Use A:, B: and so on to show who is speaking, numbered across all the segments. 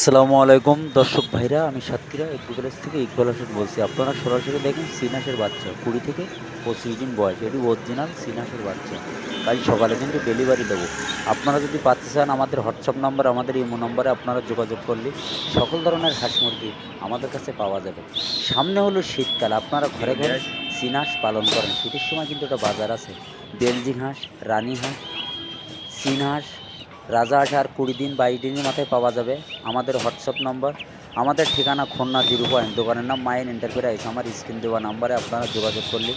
A: আসসালামু আলাইকুম দর্শক ভাইরা, আমি সাতক্ষীরা এগ্রিকালচার থেকে ইকবাল হোসেন বলছি। আপনারা সরাসরি দেখেন সিনাসের বাচ্চা 20 থেকে 25 দিন বয়স, এটি অরিজিনাল সিনাসের বাচ্চা। কাল সকালে কিন্তু ডেলিভারি দেবো। আপনারা যদি পাচ্তে চান আমাদের হোয়াটসঅ্যাপ নাম্বার, আমাদের ইমো নাম্বারে আপনারা যোগাযোগ করলে সকল ধরনের হাঁস মুরগি আমাদের কাছে পাওয়া যাবে। সামনে হলো শীতকাল, আপনারা ঘরে ঘরে সিনাস পালন করেন, শীতের সময় কিন্তু একটা বাজার আছে। বেলজিং হাঁস, রানী হাঁস, চীন হাঁস, রাজহাঁস আর 20 দিন 22 দিনের মাথায় পাওয়া যাবে। আমাদের হোয়াটসঅ্যাপ নাম্বার, আমাদের ঠিকানা খুলনা 0 দোকানের নাম মাইন এন্টারপ্রাইজ। আমার স্ক্রিন দেওয়া নাম্বারে আপনারা যোগাযোগ করলে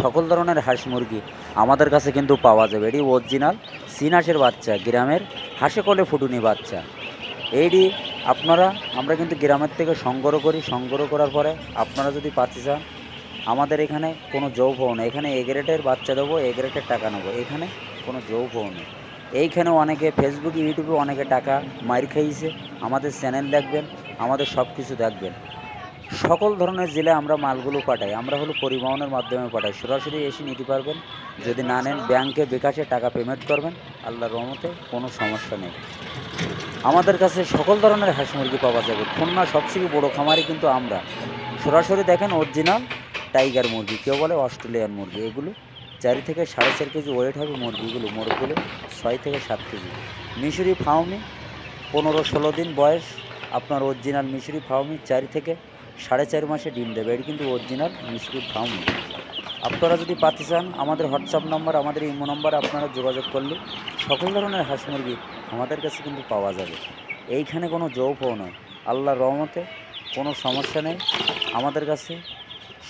A: সকল ধরনের হাঁস মুরগি আমাদের কাছে কিন্তু পাওয়া যাবে। এটি অরিজিনাল চীন হাঁসের বাচ্চা, গ্রামের হাঁসে কলে ফুটুনি বাচ্চা। এইটি আমরা কিন্তু গ্রামের থেকে সংগ্রহ করি। সংগ্রহ করার পরে আপনারা যদি পাচ্তে চান, আমাদের এখানে কোনো যৌফও নেই। এখানে এ গ্রেডের বাচ্চা দেবো, এ গ্রেডের টাকা নেবো, এখানে কোনো যৌফও নেই। এইখানেও অনেকে ফেসবুক ইউটিউবে অনেকে টাকা মার খাইয়েছে। আমাদের চ্যানেল দেখবেন, আমাদের সব কিছু দেখবেন। সকল ধরনের জেলায় আমরা মালগুলো পাঠাই। আমরা হলো পরিবহনের মাধ্যমে পাঠাই, সরাসরি এসে নিতে পারবেন। যদি না নেন ব্যাংকে বিকাশে টাকা পেমেন্ট করবেন, আল্লাহর রহমতে কোনো সমস্যা নেই। আমাদের কাছে সকল ধরনের হাঁস মুরগি পাওয়া যাবে। খুলনা সবথেকে বড় খামারি কিন্তু আমরা। সরাসরি দেখেন অরিজিনাল টাইগার মুরগি, কেউ বলে অস্ট্রেলিয়ান মুরগি। এগুলো 4 থেকে 4.5 কেজি ওয়েট হবে মুরগিগুলো। মোরগগুলো 6 থেকে 7 কেজি। মিশরি ফাউমি 15-16 দিন বয়স। আপনার অরিজিনাল মিশরি ফাউমি 4 থেকে 4.5 মাসে ডিম দেবে। এটি কিন্তু অরিজিনাল মিশরি ফাউমি। আপনারা যদি পাতে চান, আমাদের হোয়াটসঅ্যাপ নাম্বার, আমাদের ইমো নাম্বার আপনারা যোগাযোগ করলে সকল ধরনের হাঁস মুরগি আমাদের কাছে কিন্তু পাওয়া যাবে। এইখানে কোনো যৌফও নয়, আল্লাহর রহমতে কোনো সমস্যা নেই। আমাদের কাছে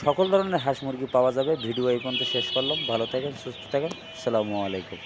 A: সকল ধরনের হাঁস মুরগি পাওয়া যাবে। ভিডিও এই পর্যন্ত শেষ করলাম। ভালো থাকেন, সুস্থ থাকেন। আসসালামু আলাইকুম।